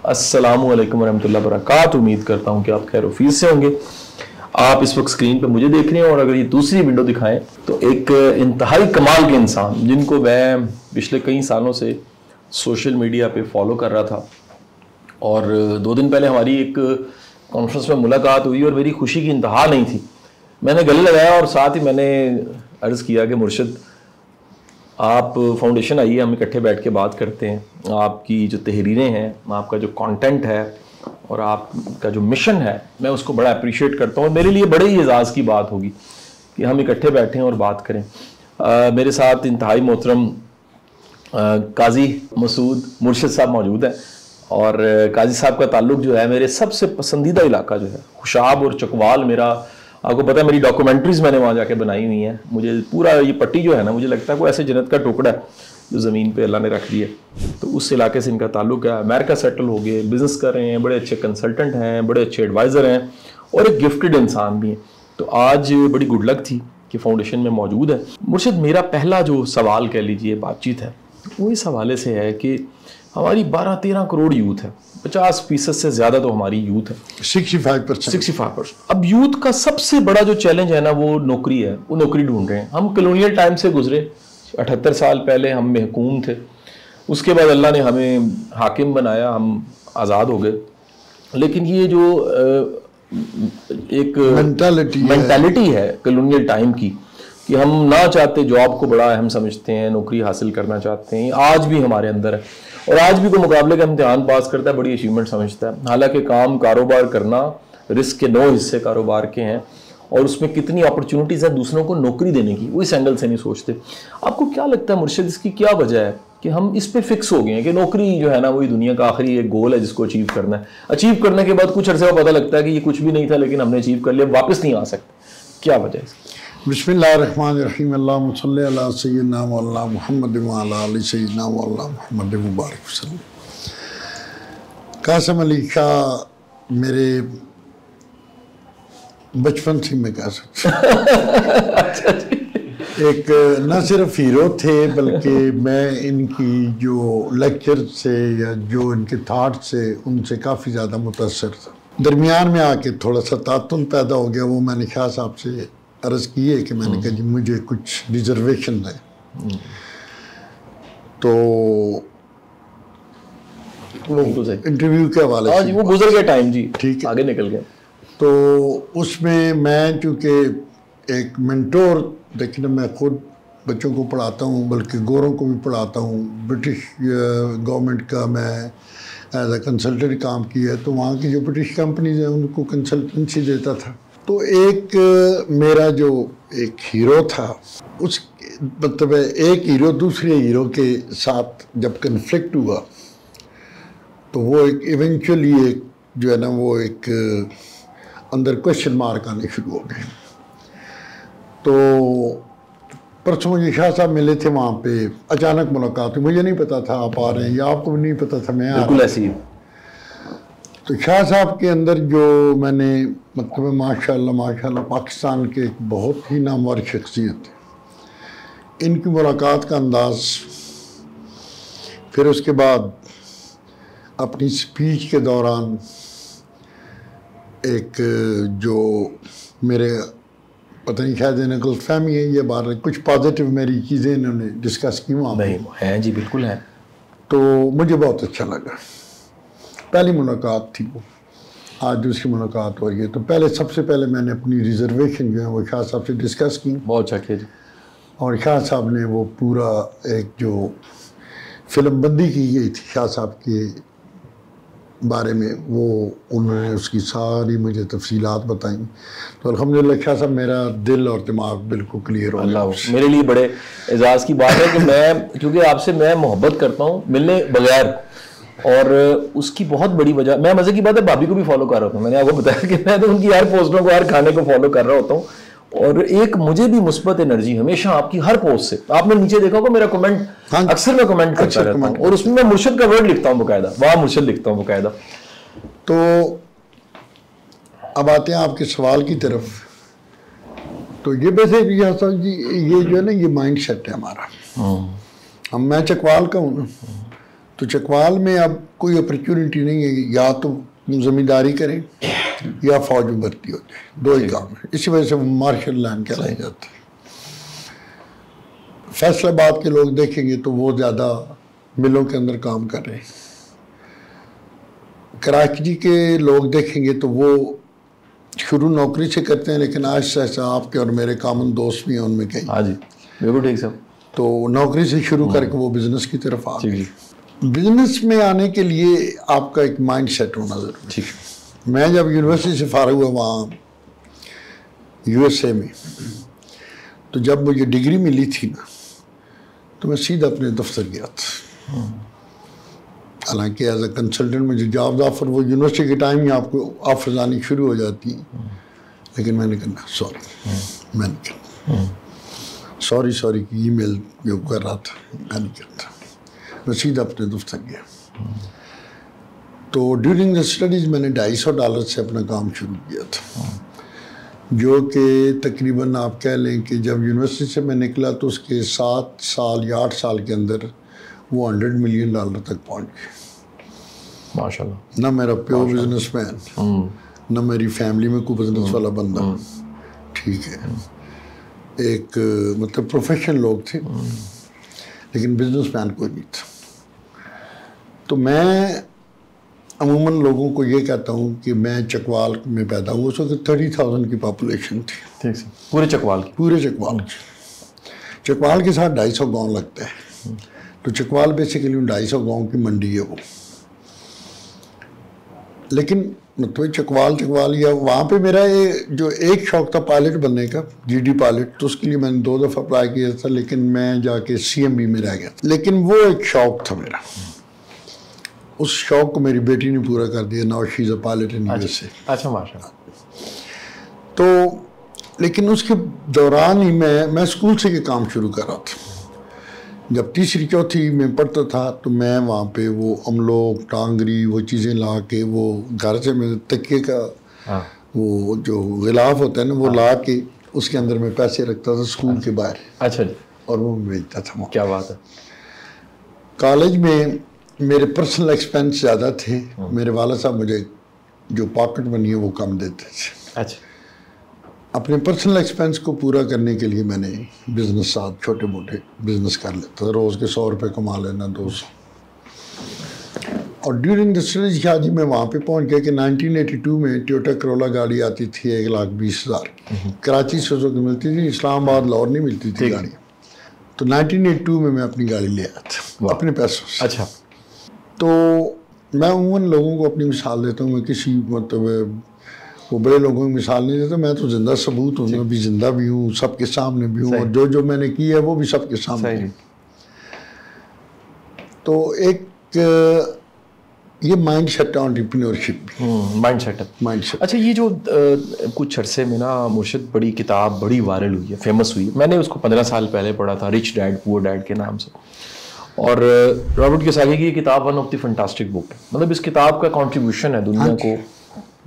السلام علیکم ورحمۃ اللہ وبرکاتہ. امید کرتا ہوں کہ آپ خیر و عافیت سے ہوں گے. آپ اس وقت اسکرین پہ مجھے دیکھ رہے ہیں اور اگر یہ دوسری ونڈو دکھائیں تو ایک انتہائی کمال کے انسان جن کو میں پچھلے کئی سالوں سے سوشل میڈیا پہ فالو کر رہا تھا اور 2 دن پہلے ہماری ایک کانفرنس میں ملاقات ہوئی اور میری خوشی کی انتہا نہیں تھی. میں نے گلے لگایا اور ساتھ ہی میں نے عرض کیا کہ مرشد آپ فاؤنڈیشن آئیے, ہم اکٹھے بیٹھ کے بات کرتے ہیں. آپ کی جو تحریریں ہیں, آپ کا جو کانٹینٹ ہے اور آپ کا جو مشن ہے, میں اس کو بڑا اپریشیٹ کرتا ہوں. میرے لیے بڑے ہی اعزاز کی بات ہوگی کہ ہم اکٹھے بیٹھیں اور بات کریں. میرے ساتھ انتہائی محترم قاضی مسعود مرشد صاحب موجود ہیں اور قاضی صاحب کا تعلق جو ہے میرے سب سے پسندیدہ علاقہ جو ہے خوشاب اور چکوال. میرا آپ کو پتہ ہے میری ڈاکومنٹریز میں نے وہاں جا کے بنائی ہوئی ہیں. مجھے پورا یہ پٹی جو ہے نا, مجھے لگتا ہے کوئی ایسے جنت کا ٹکڑا ہے جو زمین پہ اللہ نے رکھ دیا. تو اس علاقے سے ان کا تعلق ہے. امریکہ سیٹل ہو گئے, بزنس کر رہے ہیں, بڑے اچھے کنسلٹنٹ ہیں, بڑے اچھے ایڈوائزر ہیں اور ایک گفٹڈ انسان بھی ہیں. تو آج بڑی گڈ لک تھی کہ فاؤنڈیشن میں موجود ہے. مرشد, میرا پہلا جو سوال کہہ لیجئے بات چیت ہے وہ اس حوالے سے ہے کہ ہماری 12-13 کروڑ یوتھ ہے, 50% سے زیادہ تو ہماری یوتھ ہے, 65%. اب یوتھ کا سب سے بڑا جو چیلنج ہے نا وہ نوکری ہے. وہ نوکری ڈھونڈ رہے ہیں. ہم کلونیل ٹائم سے گزرے, 78 سال پہلے ہم محکوم تھے, اس کے بعد اللہ نے ہمیں حاکم بنایا, ہم آزاد ہو گئے. لیکن یہ جو ایک مینٹالٹی ہے کلونیل ٹائم کی کہ ہم نہ چاہتے جاب کو بڑا اہم سمجھتے ہیں, نوکری حاصل کرنا چاہتے ہیں, آج بھی ہمارے اندر ہے. اور آج بھی کوئی مقابلے کا امتحان پاس کرتا ہے بڑی اچیومنٹ سمجھتا ہے. حالانکہ کام کاروبار کرنا رسک کے 9 حصے کاروبار کے ہیں اور اس میں کتنی اپرچونٹیز ہیں دوسروں کو نوکری دینے کی, وہ اس اینگل سے نہیں سوچتے. آپ کو کیا لگتا ہے مرشد, اس کی کیا وجہ ہے کہ ہم اس پہ فکس ہو گئے ہیں کہ نوکری جو ہے نا وہی دنیا کا آخری ایک گول ہے جس کو اچیو کرنا ہے. اچیو کرنے کے بعد کچھ عرصے کو پتہ لگتا ہے کہ یہ کچھ بھی نہیں تھا لیکن ہم نے اچیو کر لیا, واپس نہیں آ سکتے. کیا وجہ ہے؟ بسم اللہ الرحمن الرحیم. اللہم صلی علی سیدنا مولانا محمد وعلی آل سیدنا مولانا محمد مبارک وسلم. قاسم علی شاہ میرے بچپن سے میں کہہ سکتا ایک نہ صرف ہیرو تھے بلکہ میں ان کی جو لیکچر سے یا جو ان کے تھاٹ سے ان سے کافی زیادہ متاثر تھا. درمیان میں آ کے تھوڑا سا تعطل پیدا ہو گیا. وہ میں نے شاہ صاحب سے عرض کی ہے کہ میں نے کہا جی مجھے کچھ ریزرویشن ہے. تو وہ انٹرویو کے حوالے سے وہ گزر گیا ٹائم, جی ٹھیک ہے, آگے نکل گیا. تو اس میں چونکہ ایک منٹور, دیکھنا میں خود بچوں کو پڑھاتا ہوں بلکہ گوروں کو بھی پڑھاتا ہوں. برٹش گورنمنٹ کا میں ایز اے کنسلٹنٹ کام کیا ہے, تو وہاں کی جو برٹش کمپنیز ہیں ان کو کنسلٹنسی دیتا تھا. تو ایک میرا جو ایک ہیرو تھا, اس مطلب ایک ہیرو دوسرے ہیرو کے ساتھ جب کنفلکٹ ہوا تو وہ ایک ایونچولی ایک جو ہے نا وہ ایک اندر کوشچن مارک آنے شروع ہو گئے. تو پرسوں مجھے شاہ صاحب ملے تھے وہاں پہ, اچانک ملاقات ہوئی, مجھے نہیں پتا تھا آپ آ رہے ہیں یا آپ کو بھی نہیں پتا تھا میں بالکل ایسی. تو شاہ صاحب کے اندر جو میں نے مطلب ماشاءاللہ پاکستان کے ایک بہت ہی نامور شخصیت ہے. ان کی ملاقات کا انداز, پھر اس کے بعد اپنی سپیچ کے دوران ایک جو میرے پتہ نہیں شاید انہیں غلط فہمی ہے یا بار کچھ پازیٹیو میری چیزیں انہوں نے ڈسکس کی وہاں نہیں ہیں. جی بالکل ہیں. تو مجھے بہت اچھا لگا. پہلی ملاقات تھی وہ, آج دوسری ملاقات ہو رہی ہے. تو سب سے پہلے میں نے اپنی ریزرویشن جو ہے وہ شاہ صاحب سے ڈسکس کی. بہت اچھا کیا جی. اور شاہ صاحب نے وہ پورا ایک جو فلم بندی کی گئی تھی شاہ صاحب کے بارے میں, وہ انہوں نے اس کی ساری مجھے تفصیلات بتائیں. تو الحمدللہ شاہ صاحب میرا دل اور دماغ بالکل کلیئر ہو گیا. اللہ میرے لیے بڑے اعزاز کی بات ہے کہ میں کیونکہ آپ سے میں محبت کرتا ہوں ملنے بغیر, اور اس کی بہت بڑی وجہ, میں مزے کی بات ہے بھابھی کو بھی فالو کر رہا ہوتا ہوں. میں نے آپ کو بتایا کہ میں تو ان کی ہر پوسٹوں کو, ہر کھانے کو فالو کر رہا ہوتا ہوں, اور ایک مجھے بھی مثبت انرجی ہمیشہ آپ کی ہر پوسٹ سے. آپ نے نیچے دیکھا ہوگا میرا کمنٹ اکثر میں کمنٹ کرتا رہتا ہوں اور اس میں مرشد کا ورڈ لکھتا ہوں باقاعدہ, واہ مرشد لکھتا ہوں باقاعدہ. تو اب آتے ہیں آپ کے سوال کی طرف. تو یہ ویسے جی یہ جو ہے نا یہ مائنڈ سیٹ ہے ہمارا. میں چکوال کا ہوں نا, تو چکوال میں اب کوئی اپرچونٹی نہیں ہے، یا تو زمینداری کریں یا فوج میں بھرتی ہو جائے، دو ہی کام ہے. اسی وجہ سے مارشل لینڈ کہلایا جاتا ہے. فیصل آباد کے لوگ دیکھیں گے تو وہ زیادہ ملوں کے اندر کام کر رہے ہیں. کراچی کے لوگ دیکھیں گے تو وہ شروع نوکری سے کرتے ہیں، لیکن آہستہ آہستہ آپ کے اور میرے کامن دوست بھی ہیں ان میں کہیں. ہاں جی بالکل ٹھیک صاحب. تو نوکری سے شروع کر کے وہ بزنس کی طرف آ گئے. جی بزنس میں آنے کے لیے آپ کا ایک مائنڈ سیٹ ہونا ضروری. ٹھیک. میں جب یونیورسٹی سے فارغ ہوا وہاں یو ایس اے میں، تو جب مجھے ڈگری ملی تھی نا تو میں سیدھا اپنے دفتر گیا تھا. حالانکہ ایز اے کنسلٹنٹ مجھے جاب آفر وہ یونیورسٹی کے ٹائم ہی آپ کو آفرز آنی شروع ہو جاتی ہیں، لیکن میں نے کہا سوری، میں نہیں کرتا. سوری کی ای میل جو کر رہا تھا میں نہیں کرتا. میں سیدھا اپنے دفتر گیا. تو ڈیورنگ دا اسٹڈیز میں نے $250 سے اپنا کام شروع کیا تھا، جو کہ تقریباً آپ کہہ لیں کہ جب یونیورسٹی سے میں نکلا تو اس کے 7 سال یا 8 سال کے اندر وہ $100 ملین تک پہنچ گئے. ماشاء اللہ. نہ میرا پیور بزنس مین، نہ میری فیملی میں کوئی بزنس والا بندہ. ٹھیک ہے، ایک مطلب پروفیشنل لوگ تھے لیکن بزنس مین کوئی نہیں تھا. تو میں عموماً لوگوں کو یہ کہتا ہوں کہ میں چکوال میں پیدا ہوا. اس وقت 30,000 کی پاپولیشن تھی. ٹھیک سے پورے چکوال کی. پورے چکوال کی. چکوال کے ساتھ 250 گاؤں لگتا ہے. تو چکوال بیسیکلی 250 گاؤں کی منڈی ہے وہ. لیکن مطلب چکوال یا وہاں پہ میرا جو ایک شوق تھا پائلٹ بننے کا، جی ڈی پائلٹ، تو اس کے لیے میں نے 2 دفعہ اپلائی کیا تھا، لیکن میں جا کے CMB میں رہ گیا تھا. لیکن وہ ایک شوق تھا میرا. اس شوق کو میری بیٹی نے پورا کر دیا. Now she is a pilot in USA سے. اچھا ماشاء اللہ. تو لیکن اس کے دوران ہی میں اسکول سے یہ کام شروع کر رہا تھا. جب تیسری چوتھی میں پڑھتا تھا تو میں وہاں پہ وہ املوک ٹانگری وہ چیزیں لا کے، وہ گھر سے میں تکیے کا وہ جو غلاف ہوتا ہے نا وہ لا کے اس کے اندر میں پیسے رکھتا تھا اسکول کے باہر. اچھا جی. اور وہ بیچتا تھا. کیا بات ہے. کالج میں میرے پرسنل ایکسپینس زیادہ تھے. میرے والد صاحب مجھے جو پاکٹ منی ہے وہ کم دیتے تھے. اچھا. اپنے پرسنل ایکسپینس کو پورا کرنے کے لیے میں نے بزنس ساتھ چھوٹے موٹے بزنس کر لیتا تھا. روز کے 100 روپے کما لینا 200. اور ڈیورنگ دا اسٹڈیز شادی میں وہاں پہ پہنچ گیا کہ 1982 میں ٹویوٹا کرولا گاڑی آتی تھی 1,20,000 کی. کراچی سے کی ملتی تھی، اسلام آباد لاہور نہیں ملتی تھی گاڑی. تو 1982 میں اپنی گاڑی لے آیا تھا اپنے پیسوں سے. اچھا. تو میں عموماً لوگوں کو اپنی مثال دیتا ہوں. میں کسی مطلب وہ بڑے لوگوں کی مثال نہیں دیتا. میں تو زندہ ثبوت ہوں. میں بھی زندہ بھی ہوں، سب کے سامنے بھی ہوں، اور جو میں نے کی ہے وہ بھی سب کے سامنے. تو ایک یہ مائنڈ سیٹ ہے انٹرپرینیورشپ. Mindset. اچھا یہ جو کچھ عرصے میں نا مرشد بڑی کتاب بڑی وائرل ہوئی ہے، فیمس ہوئی ہے. میں نے اس کو 15 سال پہلے پڑھا تھا، رچ ڈیڈ پور ڈیڈ کے نام سے. اور رابرٹ کیوساکی کی یہ کتاب ون آف دی فنٹاسٹک بک ہے. مطلب اس کتاب کا کنٹریبیوشن ہے دنیا کو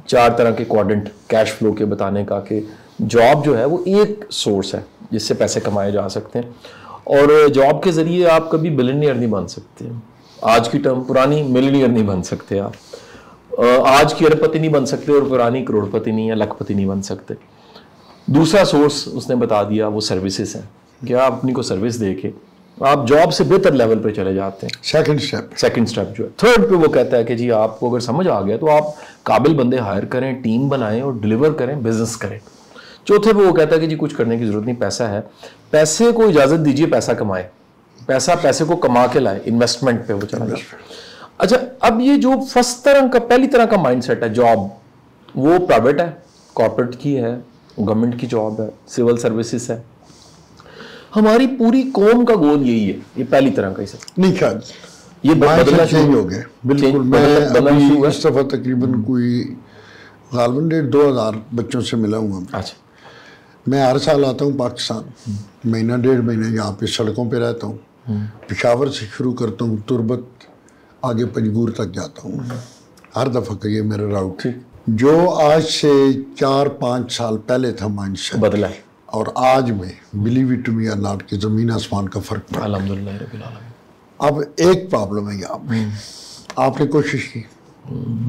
4 طرح کے کوارڈنٹ کیش فلو کے بتانے کا، کہ جاب جو ہے وہ ایک سورس ہے جس سے پیسے کمائے جا سکتے ہیں، اور جاب کے ذریعے آپ کبھی بلینئر نہیں بن سکتے. آج کی ٹرم پرانی ملینئر نہیں بن سکتے آپ. آج کی ارب پتی نہیں بن سکتے اور پرانی کروڑ پتی نہیں یا لکھ پتی نہیں بن سکتے. دوسرا سورس اس نے بتا دیا وہ سروسز ہیں، کہ آپ اپنی کو سروس دے کے آپ جاب سے بہتر لیول پہ چلے جاتے ہیں. سیکنڈ اسٹیپ جو ہے. تھرڈ پہ وہ کہتا ہے کہ جی آپ کو اگر سمجھ آ گیا تو آپ قابل بندے ہائر کریں، ٹیم بنائیں اور ڈلیور کریں، بزنس کریں. چوتھے پہ وہ کہتا ہے کہ جی کچھ کرنے کی ضرورت نہیں، پیسہ ہے، پیسے کو اجازت دیجیے پیسہ کمائے. پیسے کو کما کے لائے، انویسٹمنٹ پہ وہ چلا جائے. اچھا اب یہ جو پہلی طرح کا مائنڈ سیٹ ہے جاب، وہ پرائیویٹ ہے، کارپوریٹ کی ہے، گورنمنٹ کی جاب ہے، سول سروسز ہے. ہماری پوری قوم کا گول یہی ہے. یہ پہلی طرح کا ہی سر نہیں خیال یہ بدلنا چینج ہو گیا بالکل. میں اس دفعہ تقریباً کوئی غالباً 1,500 بچوں سے ملا ہوں. اچھا. میں ہر سال آتا ہوں پاکستان، مہینہ 1.5 مہینہ یہاں پہ سڑکوں پہ رہتا ہوں. پشاور سے شروع کرتا ہوں، تربت آگے پنجگور تک جاتا ہوں. ہر دفعہ کا یہ میرا راؤٹ جو آج سے 4-5 سال پہلے تھا مائنڈ سیٹ بدلا ہے. اور آج میں بلیو اٹ می اور ناٹ کہ زمین آسمان کا فرق پڑا. الحمدللہ رب العالمین. اب ایک پرابلم ہے یہاں پہ، آپ نے کوشش کی،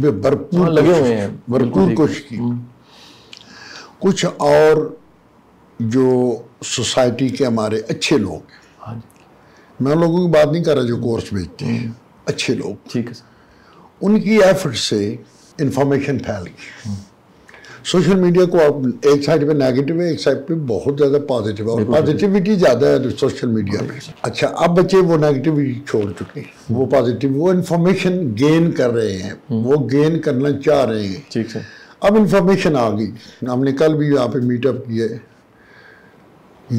بھرپور کوشش کی، کچھ اور جو سوسائٹی کے ہمارے اچھے لوگ ہیں، میں ان لوگوں کی بات نہیں کر رہا جو کورس بیچتے ہیں، اچھے لوگ، ٹھیک ہے، ان کی ایفرٹ سے انفارمیشن پھیل گئی۔ سوشل میڈیا کو اب ایک سائڈ پہ نیگیٹو ہے، ایک سائڈ پہ بہت زیادہ پازیٹیو ہے، اور پازیٹیوٹی زیادہ ہے سوشل میڈیا پہ۔ اچھا، اب بچے وہ نیگیٹیوٹی چھوڑ چکے ہیں، وہ پازیٹیو، وہ انفارمیشن گین کر رہے ہیں، وہ گین کرنا چاہ رہے ہیں۔ ٹھیک ہے، اب انفارمیشن آ گئی، ہم نے کل بھی یہاں پہ میٹ اپ کیا ہے،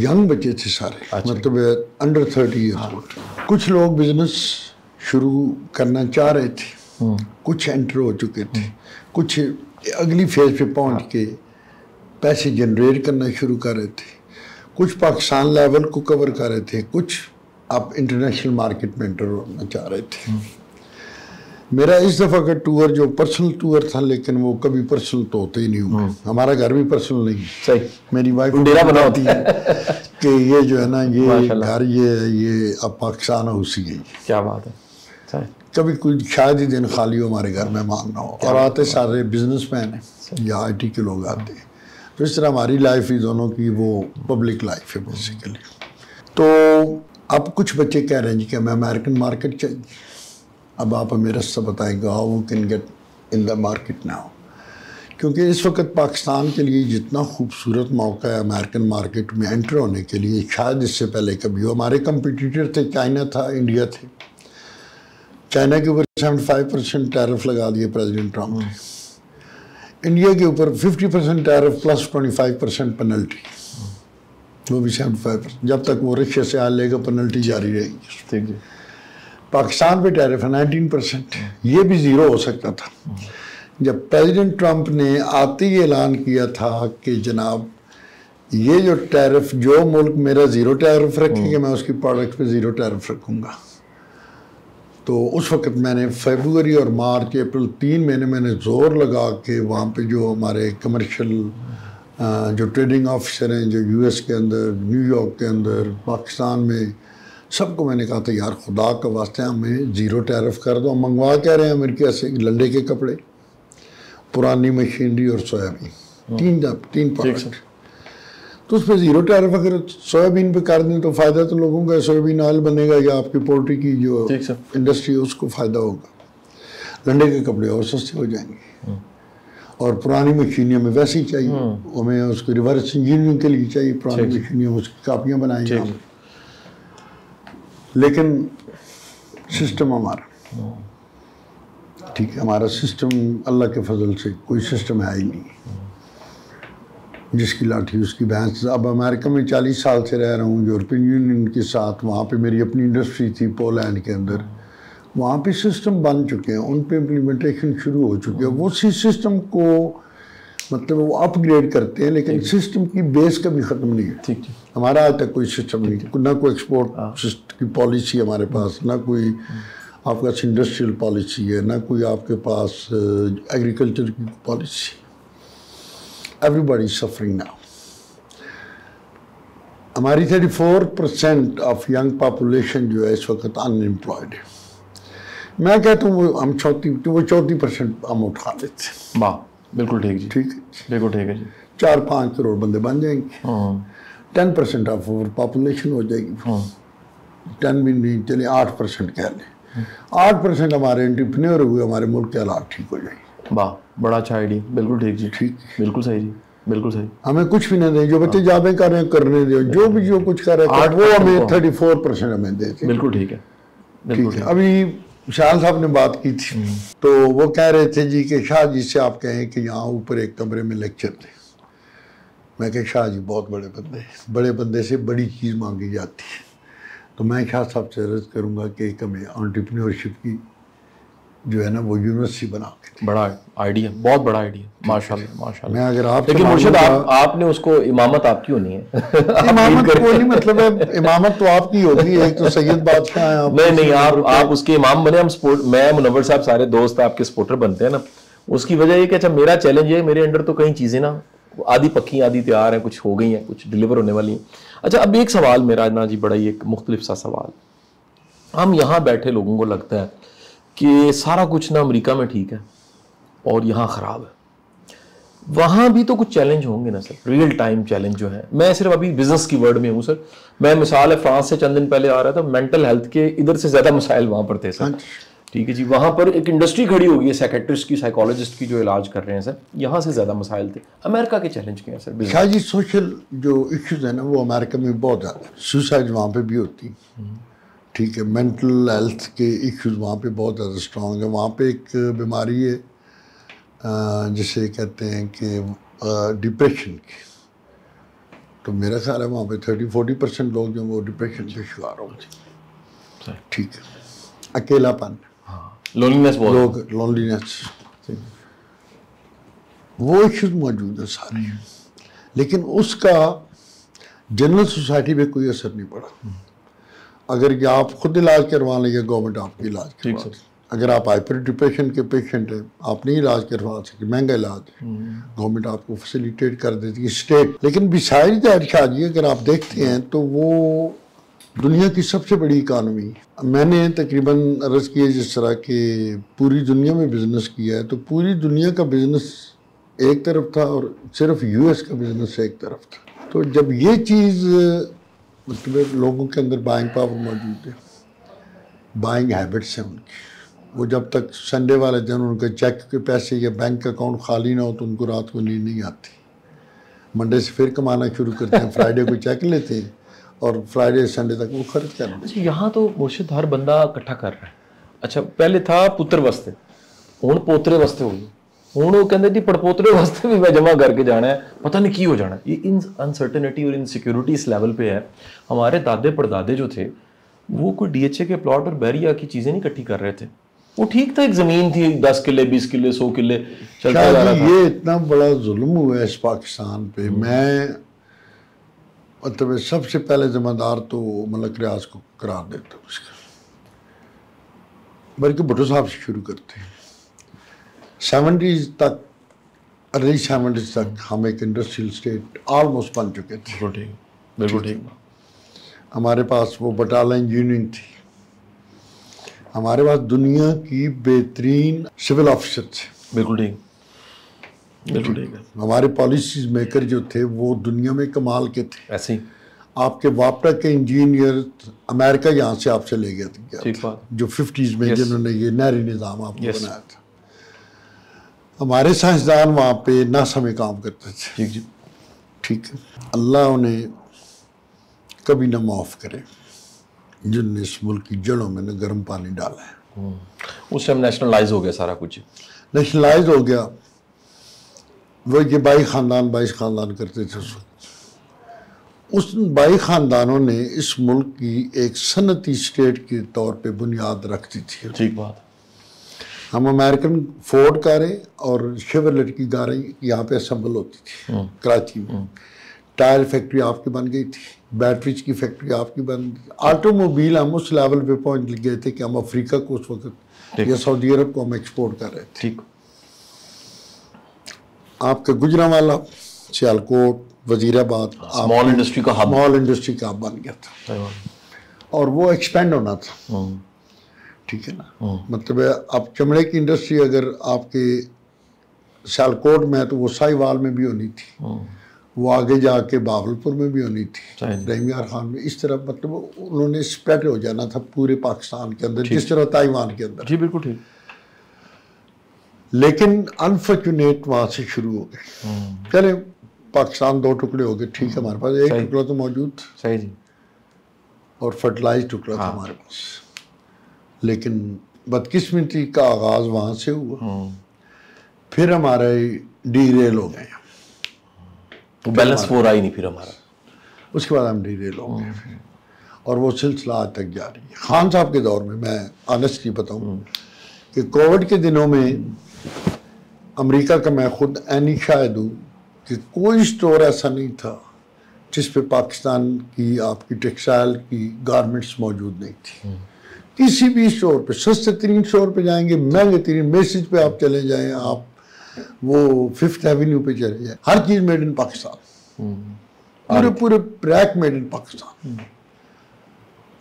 ینگ بچے تھے سارے، مطلب انڈر 30 ایئرز اولڈ۔ کچھ لوگ بزنس شروع کرنا چاہ رہے تھے، کچھ انٹر ہو چکے تھے، کچھ اگلی فیز پہ پہنچ کے پیسے جنریٹ کرنا شروع کر رہے تھے، کچھ پاکستان لیول کو کور کر رہے تھے، کچھ آپ انٹرنیشنل مارکیٹ میں انٹر ہونا چاہ رہے تھے۔ میرا اس دفعہ کا ٹور جو پرسنل ٹور تھا، لیکن وہ کبھی پرسنل تو ہوتا ہی نہیں ہوا، ہمارا گھر بھی پرسنل نہیں، صحیح، میری وائف ڈیرا بنا ہوتی ہے کہ یہ جو ہے نا، یہ گھر یہ اب پاکستان اسی ہے، کیا بات ہے، صحیح، کبھی کوئی شاید ہی دن خالی ہو ہمارے گھر میں ماننا ہو، اور آتے سارے بزنس مین ہیں یا آئی ٹی کے لوگ آتے ہیں، تو اس طرح ہماری لائف ہی دونوں کی وہ پبلک لائف ہے بیسیکلی۔ تو اب کچھ بچے کہہ رہے ہیں جی کہ ہمیں امریکن مارکیٹ چاہیے، اب آپ ہمیں رستہ بتائیں گے how we can get in the market now, کیونکہ اس وقت پاکستان کے لیے جتنا خوبصورت موقع ہے امریکن مارکیٹ میں انٹر ہونے کے لیے، شاید اس سے پہلے کبھی ہو۔ ہمارے کمپیٹیٹر تھے، چائنا تھا، انڈیا تھے، چائنا کے اوپر 75% ٹیرف لگا دیے پریزیڈنٹ ٹرمپ نے، انڈیا کے اوپر 50% ٹیرف پلس 25% پینلٹی، وہ بھی 75%، جب تک وہ رشیا سے آ لے گا پینلٹی جاری رہے گی۔ پاکستان پہ ٹیرف ہے 19%، یہ بھی زیرو ہو سکتا تھا۔ جب پریزیڈنٹ ٹرمپ نے آتے ہی اعلان کیا تھا کہ جناب یہ جو ٹیرف، جو ملک میرا زیرو ٹیرف رکھے گا میں اس کی پروڈکٹ پہ زیرو ٹیرف رکھوں گا، تو اس وقت میں نے فیبروری اور مارچ اپریل 3 مہینے میں نے زور لگا کے وہاں پہ جو ہمارے کمرشل جو ٹریڈنگ آفیسر ہیں جو یو ایس کے اندر، نیو یارک کے اندر، پاکستان میں، سب کو میں نے کہا تھا یار خدا کا واسطہ ہمیں زیرو ٹیرف کر دو، ہم منگوا کہہ رہے ہیں امریکہ سے لنڈے کے کپڑے، پرانی مشینری اور سویابین، تین پروڈکٹ، تو اس پہ زیرو ٹیرف اگر سویابین پہ کر دیں تو فائدہ تو لوگوں کا سویابین آئل بنے گا یا آپ کی پولٹری کی جو انڈسٹری ہے اس کو فائدہ ہوگا، لنڈے کے کپڑے اور سستے ہو جائیں گے، اور پرانی مشینیں ہمیں ویسے ہی چاہیے، ہمیں اس کو ریورس انجینئرنگ کے لیے چاہیے، پرانی مشینیں اس کی کاپیاں بنائیں گے، لیکن سسٹم ہمارا ٹھیک ہے، ہمارا سسٹم اللہ کے فضل سے کوئی سسٹم ہے ہی نہیں، جس کی لاٹھی اس کی بھینس۔ اب امریکہ میں 40 سال سے رہ رہا ہوں، یورپین یونین کے ساتھ، وہاں پہ میری اپنی انڈسٹری تھی پولینڈ کے اندر، وہاں پہ سسٹم بن چکے ہیں، ان پہ امپلیمنٹیشن شروع ہو چکی ہے، وہ اسی سسٹم کو مطلب وہ اپ گریڈ کرتے ہیں، لیکن سسٹم کی بیس کبھی ختم نہیں ہے۔ ہمارا آج تک کوئی سسٹم نہیں، نہ کوئی ایکسپورٹ کی پالیسی ہمارے پاس، نہ کوئی آپ کے پاس انڈسٹریل پالیسی ہے، نہ کوئی آپ کے پاس ایگریکلچر کی policy. Every body suffering now. ہماری 34% آف ینگ پاپولیشن جو ہے اس وقت ان امپلائڈ ہے۔ میں کہتا ہوں وہ 34% ہم اٹھا لیتے ہیں۔ واہ، بالکل ٹھیک جی، ٹھیک ہے، بالکل ٹھیک ہے جی، 4-5 کروڑ بندے بن جائیں گے، 10% آف اوور پاپولیشن ہو جائے گی، 10 بھی نہیں چلے 8% کہہ لیں، 8% ہمارے انٹرپرینور ہوئے، ہمارے ملک کے حالات ٹھیک ہو جائیں گے۔ واہ، بڑا اچھا آئیڈیا، بالکل ٹھیک جی، ٹھیک، بالکل صحیح جی، بالکل صحیح۔ ہمیں کچھ بھی نہ دیں، جو بچے جابیں کر رہے ہیں کرنے دیں، جو بھی جو کچھ کر رہے ہیں وہ ہمیں 34% ہمیں دے دیں۔ بالکل ٹھیک ہے، ٹھیک ہے۔ ابھی شاہ صاحب نے بات کی تھی تو وہ کہہ رہے تھے جی کہ شاہ جی سے آپ کہیں کہ یہاں اوپر ایک کمرے میں لیکچر دیں۔ میں کہ شاہ جی بہت بڑے بندے ہیں، بڑے بندے سے بڑی چیز مانگی جاتی ہے، تو میں شاہ صاحب سے عرض کروں گا کہ ایک ہمیں انٹرپرینورشپ کی جو ہے نا وہ یونیورسٹی بنا کے، بڑا آئیڈیا، بہت بڑا آئیڈیا، ماشاءاللہ ماشاءاللہ۔ میں اگر آپ لیکن مرشد آپ نے اس کو امامت آپ کی ہونی ہے، امامت کو نہیں، مطلب ہے امامت تو آپ کی ہوگی، ایک تو سید بادشاہ ہیں آپ، نہیں آپ اس کے امام بنے، ہم سپورٹ، میں منور صاحب سارے دوست آپ کے سپورٹر بنتے ہیں نا، اس کی وجہ یہ کہ اچھا میرا چیلنج یہ ہے، میرے انڈر تو کئی چیزیں نا آدھی پکی آدھی تیار ہیں، کچھ ہو گئی ہیں، کچھ ڈیلیور ہونے والی ہیں۔ اچھا اب ایک سوال میرا نا جی، بڑا ہی ایک مختلف سا سوال، ہم یہاں بیٹھے لوگوں کو لگتا ہے کہ سارا کچھ نا امریکہ میں ٹھیک ہے اور یہاں خراب ہے. وہاں بھی تو کچھ چیلنج ہوں گے نا سر, ریئل ٹائم چیلنج جو ہے. میں صرف ابھی بزنس کی ورڈ میں ہوں سر. میں مثال ہے فرانس سے چند دن پہلے آ رہا تھا, مینٹل ہیلتھ کے ادھر سے زیادہ مسائل وہاں پر تھے سر. ٹھیک ہے جی, وہاں پر ایک انڈسٹری کھڑی ہوگی ہے سائیکیٹرسٹ کی, سائیکالوجسٹ کی جو علاج کر رہے ہیں سر. یہاں سے زیادہ مسائل تھے. امریکہ کے چیلنج کیا ہیں سر؟ شاہ جی سوشل جو ایشوز ہیں نا وہ امریکہ میں بہت زیادہ, سوسائڈ وہاں پہ بھی ہوتی, ٹھیک ہے, مینٹل ہیلتھ کے ایشوز وہاں پہ بہت زیادہ اسٹرانگ ہے. وہاں پہ ایک بیماری ہے جسے کہتے ہیں کہ ڈپریشن کی, تو میرا خیال ہے وہاں پہ 30-40% لوگ جو وہ ڈپریشن کے شکار ہو گئے. ٹھیک ہے, اکیلا پن, لونلینس, لوگ لونلینس, وہ ایشوز موجود ہیں سارے, لیکن اس کا جنرل سوسائٹی پہ کوئی اثر نہیں پڑا. اگر یہ آپ خود علاج کروا لیں یا گورنمنٹ آپ کی علاج کروا لیں. اگر آپ ہائپر ڈپریشن کے پیشنٹ ہیں, آپ نہیں علاج کروا سکتے, مہنگا علاج ہے, گورنمنٹ آپ کو فیسیلیٹیٹ کر دیتی ہے اسٹیٹ. لیکن بسائڈ دیٹ شاہ جی اگر آپ دیکھتے ہیں تو وہ دنیا کی سب سے بڑی اکانومی. میں نے تقریباً عرض کیا جس طرح کہ پوری دنیا میں بزنس کیا ہے, تو پوری دنیا کا بزنس ایک طرف تھا اور صرف یو ایس کا بزنس ایک طرف تھا. تو جب یہ چیز مطلب لوگوں کے اندر بائنگ پاور موجود ہے, بائنگ ہیبٹس ہیں ان کی, وہ جب تک سنڈے والے دن ان کے چیک کے پیسے یا بینک اکاؤنٹ خالی نہ ہو تو ان کو رات کو نیند نہیں آتی. منڈے سے پھر کمانا شروع کرتے ہیں, فرائیڈے کو چیک لیتے ہیں اور فرائیڈے سنڈے تک وہ خرچ کر رہے ہیں. یہاں تو مرشد ہر بندہ اکٹھا کر رہا ہے. اچھا پہلے تھا پتر واسطے, ہوں پوترے واسطے ہو گئی, ہوں وہ کہتے جی پڑپوترے واسطے بھی میں جمع کر کے جانا ہے, پتہ نہیں کی ہو جانا ہے. یہ انسرٹنٹی اور انسیکیورٹی اس لیول پہ ہے. ہمارے دادے پردادے جو تھے وہ کوئی ڈی ایچ اے کے پلاٹ اور بحریہ کی چیزیں نہیں اکٹھی کر رہے تھے. وہ ٹھیک تھا, ایک زمین تھی 10 کلے 20 کلے 100 کلے چلتا جا رہا تھا. یہ اتنا بڑا ظلم ہوا ہے اس پاکستان پہ. میں مطلب سب سے پہلے ذمہ دار تو ملک ریاض کو قرار دیتا ہوں اس کا, بلکہ بھٹو صاحب سے شروع کرتے ہیں. 70s تک, ارلی 70s تک ہم ایک انڈسٹریل اسٹیٹ آلموسٹ بن چکے تھے. بالکل ٹھیک. ہمارے پاس وہ بٹالہ انجینئرنگ تھی, ہمارے پاس دنیا کی بہترین سول آفیسر تھے. بالکل ٹھیک. ہمارے پالیسیز میکر جو تھے وہ دنیا میں کمال کے تھے. ایسے ہی آپ کے واپٹا کے انجینئر امریکہ یہاں سے آپ سے لے گیا تھا, جو 50s میں جنہوں نے یہ نہری نظام آپ کو بنایا تھا. ہمارے سائنسدان وہاں پہ ناسا میں کام کرتے تھے. ٹھیک ہے, اللہ انہیں کبھی نہ معاف کرے جن نے اس ملک کی جڑوں میں نے گرم پانی ڈالا ہے. اس ٹائم نیشنلائز ہو گیا سارا کچھ, نیشنلائز ہو گیا. وہ یہ 22 خاندان کرتے تھے اس وقت. اس 22 خاندانوں نے اس ملک کی ایک صنعتی اسٹیٹ کے طور پہ بنیاد رکھ دی تھی. ٹھیک بات. ہم امریکن فورڈ کاریں اور شیورلیٹ کی کاریں یہاں پہ اسمبل ہوتی تھی کراچی میں. ٹائر فیکٹری آپ کی بن گئی تھی, بیٹریز کی فیکٹری آپ کی بن گئی. آٹو موبیل ہم اس لیول پہ پہنچ گئے تھے کہ ہم افریقہ کو اس وقت یا سعودی عرب کو ہم ایکسپورٹ کر رہے تھے. آپ کا گجرانوالہ, سیالکوٹ, وزیر آباد اسمال انڈسٹری کا ہب بن گیا تھا, اور وہ ایکسپینڈ ہونا تھا. ٹھیک ہے نا, مطلب اب چمڑے کی انڈسٹری اگر آپ کے سیالکوٹ میں ہے تو وہ ساہیوال میں بھی ہونی تھی, وہ آگے جا کے باولپور میں بھی ہونی تھی, رحیم یار خان میں. اس طرح مطلب انہوں نے اسپریڈ ہو جانا تھا پورے پاکستان کے اندر, جس طرح تائیوان کے اندر. جی بالکل ٹھیک. لیکن انفارچونیٹ وہاں سے شروع ہو گئے. چلے پاکستان 2 ٹکڑے ہو گئے, ٹھیک ہے, ہمارے پاس ایک ٹکڑا تو موجود تھا. صحیح جی. اور فرٹیلائز ٹکڑا تھا ہمارے پاس. لیکن بدقسمتی کا آغاز وہاں سے ہوا. پھر ہمارے ڈی ریل ہو گئے, بیلنس وہ رہا ہی نہیں پھر ہمارا. اس کے بعد ہم ڈی ریل ہو گئے, اور وہ سلسلہ آج تک جاری ہے. خان صاحب کے دور میں آنیسٹلی بتاؤں کہ کووڈ کے دنوں میں امریکہ کا میں خود عینی شاہد ہوں کہ کوئی اسٹور ایسا نہیں تھا جس پہ پاکستان کی آپ کی ٹیکسٹائل کی گارمنٹس موجود نہیں تھی. کسی بھی اسٹور پہ, سستے ترین اسٹور پہ جائیں گے, مہنگے ترین میسج پہ آپ چلے جائیں, آپ وہ 5th ایونیو پہ چلے جائیں, ہر چیز میڈ ان پاکستان, پورے ریک میڈ ان پاکستان.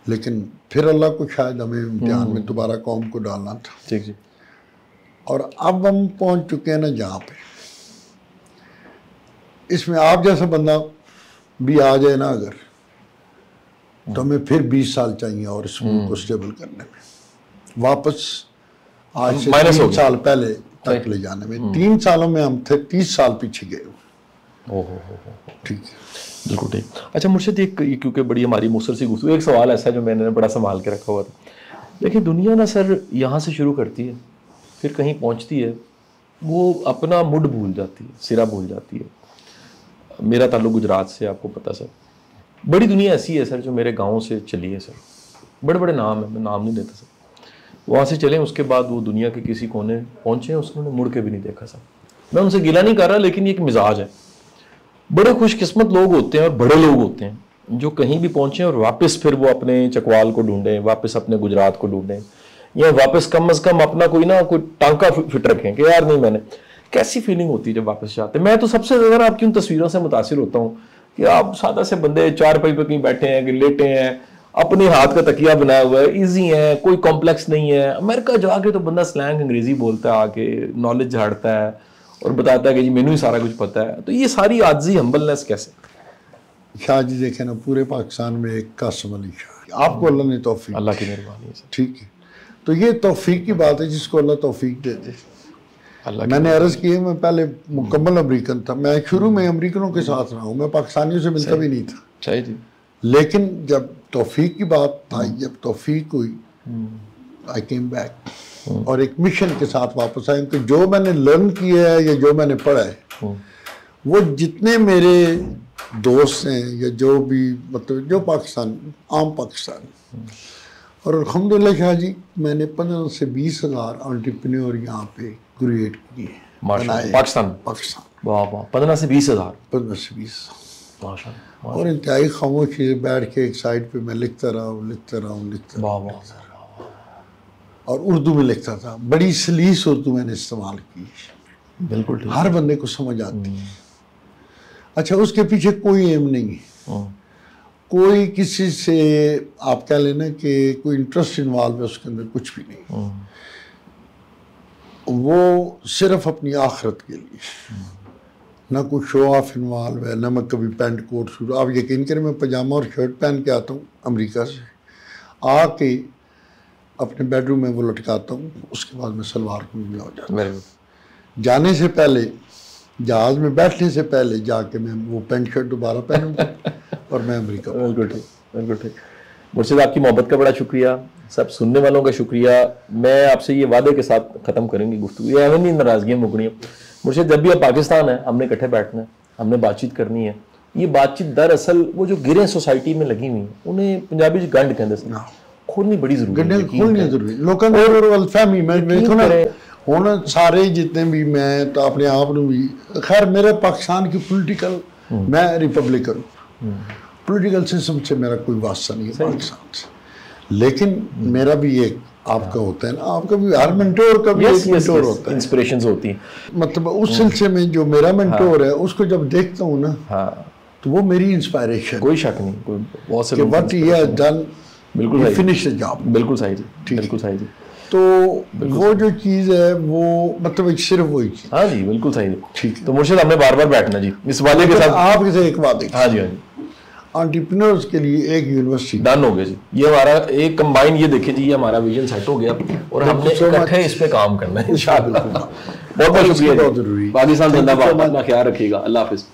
لیکن پھر اللہ کو شاید ہمیں امتحان میں دوبارہ قوم کو ڈالنا تھا. ٹھیک جی. اور اب ہم پہنچ چکے ہیں نا جہاں پہ اس میں آپ جیسا بندہ بھی آ جائے نا اگر، تو ہمیں پھر 20 سال چاہیے اور اس ملک کو اسٹیبل کرنے میں، واپس آج سے 3 سال پہلے تک لے جانے میں. 3 سالوں میں ہم 30 سال پیچھے گئے. ٹھیک ہے، بالکل ٹھیک. اچھا مرشد، ایک کیونکہ بڑی ہماری مختصر سی گفتگو، ایک سوال ایسا جو میں نے بڑا سنبھال کے رکھا ہوا تھا. دیکھیں دنیا نا سر یہاں سے شروع کرتی ہے، پھر کہیں پہنچتی ہے، وہ اپنا مڈ بھول جاتی ہے، سرا بھول جاتی ہے. میرا تعلق گجرات سے، آپ کو پتہ سر. بڑی دنیا ایسی ہے سر جو میرے گاؤں سے چلی ہے سر، بڑے بڑے نام ہیں، میں نام نہیں دیتا سر. وہاں سے چلیں، اس کے بعد وہ دنیا کے کسی کونے پہنچے، اس نے مڑ کے بھی نہیں دیکھا سر. میں ان سے گلہ نہیں کر رہا، لیکن یہ ایک مزاج ہے. بڑے خوش قسمت لوگ ہوتے ہیں اور بڑے لوگ ہوتے ہیں جو کہیں بھی پہنچیں اور واپس پھر وہ اپنے چکوال کو ڈھونڈیں، واپس اپنے گجرات کو ڈھونڈیں، یا واپس کم از کم اپنا کوئی ٹانکا فٹ رکھیں کہ یار نہیں. میں نے کیسی فیلنگ ہوتی ہے جب واپس جاتے ہیں. میں تو سب سے زیادہ آپ کی ان تصویروں سے متاثر ہوتا ہوں کہ آپ سادہ سے بندے چارپائی پہ کہیں بیٹھے ہیں کہ لیٹے ہیں، اپنے ہاتھ کا تکیہ بنایا ہوا ہے، ایزی ہے، کوئی کمپلیکس نہیں ہے. امریکہ جا کے تو بندہ سلینگ انگریزی بولتا ہے، آ کے نالج جھاڑتا ہے اور بتاتا ہے کہ جی مینوں ہی سارا کچھ پتہ ہے. تو یہ ساری عاجزی ہمبلنس کیسے؟ شاہ جی دیکھیں نا، پورے پاکستان میں ایک قاسم علی شاہ، آپ کو اللہ نے توفیق، اللہ کی مہربانی ہے سر. ٹھیک ہے، تو یہ توفیق کی بات ہے، جس کو اللہ توفیق دے دے. اللہ میں نے عرض کی ہے، میں پہلے مکمل امریکن تھا. میں شروع میں امریکنوں کے ساتھ رہا ہوں، میں پاکستانیوں سے ملتا بھی نہیں تھا. صحیح جی. لیکن جب توفیق کی بات آئی، جب توفیق ہوئی، آئی کیم بیک، اور ایک مشن کے ساتھ واپس آئے کہ جو میں نے لرن کیا ہے یا جو میں نے پڑھا ہے، وہ جتنے میرے دوست ہیں یا جو بھی مطلب جو پاکستان عام پاکستان، اور الحمدللہ شاہ جی میں نے 15 سے 20 ہزار انٹرپرینور یہاں پہ کریٹ کیے ہیں پاکستان. واہ واہ، 15 سے 20 ہزار. 15 سے 20 ماشاء اللہ. اور انتہائی خاموشی سے بیٹھ کے ایک سائڈ پہ میں لکھتا رہا ہوں. اور اردو میں لکھتا تھا، بڑی سلیس اردو میں نے استعمال کی، بالکل ہر بندے کو سمجھ آتی ہے. اچھا، اس کے پیچھے کوئی ایم نہیں ہے، کوئی کسی سے آپ کہہ لینا کہ کوئی انٹرسٹ انوالو ہے اس کے اندر، کچھ بھی نہیں. وہ صرف اپنی آخرت کے لیے، نہ کوئی شو آف انوالو ہے، نہ میں کبھی پینٹ کوٹ شروع. آپ یقین کریں میں پاجامہ اور شرٹ پہن کے آتا ہوں امریکہ سے، آ کے اپنے بیڈ روم میں وہ لٹکاتا ہوں، اس کے بعد میں سلوار قمیض میں ہو جاتا ہوں. جانے سے پہلے، جہاز میں بیٹھنے سے پہلے جا کے میں وہ پینٹ شرٹ دوبارہ پہنوں گا اور میں امریکہ. بالکل ٹھیک، بالکل ٹھیک. مرشد آپ کی محبت کا بڑا شکریہ، سب سننے والوں کا شکریہ. میں آپ سے یہ وعدے کے ساتھ ختم کریں گی گفتگو، یہ ہمیں نہیں ناراضگیاں مکنی. مرشد جب بھی آپ پاکستان ہیں، ہم نے اکٹھے بیٹھنا ہے، ہم نے بات چیت کرنی ہے. یہ بات چیت دراصل وہ جو گریں سوسائٹی میں لگی ہوئی ہیں، انہیں پنجابی گنڈ کہتے ہیں، کھولنی بڑی ضروری ہے. کھولنی ضروری لوگوں نے الفہمی میں ہوں سارے جتنے بھی، میں تو اپنے آپ بھی، خیر میرے پاکستان کی پولیٹیکل، میں ریپبلکن ہوں، پولیٹیکل سسٹم سے میرا کوئی واسطہ نہیں ہے پاکستان سے. لیکن میرا بھی ایک آپ کا ہوتا ہے نا، آپ کا بھی ہر منٹور کا بھی ایک منٹور ہوتا ہے، انسپریشنز ہوتی ہیں. مطلب اس سلسلے میں جو میرا منٹور ہے اس کو جب دیکھتا ہوں نا تو وہ میری انسپائریشن، کوئی شک نہیں، کوئی بہت سے what he has done، بالکل finish the job. بالکل صحیح جی، بالکل صحیح جی. تو وہ جو چیز ہے وہ مطلب صرف وہی چیز. ہاں جی بالکل صحیح جی. ٹھیک. تو مرشد ہم نے بار بار بیٹھنا جی اس وعدے کے ساتھ. آپ سے ایک بات ہے، ہاں جی ہاں جی، انٹرپرینورز کے لیے ایک یونیورسٹی ڈن ہو گیا جی. یہ ہمارا ایک کمبائن، یہ دیکھیں جی، یہ ہمارا ویژن سیٹ ہو گیا اور ہم نے اکٹھے اس پہ کام کرنا ہے انشاءاللہ. بہت بہت شکریہ، بہت ضروری. پاکستان زندہ باد. اپنا خیال رکھیے گا. اللہ حافظ.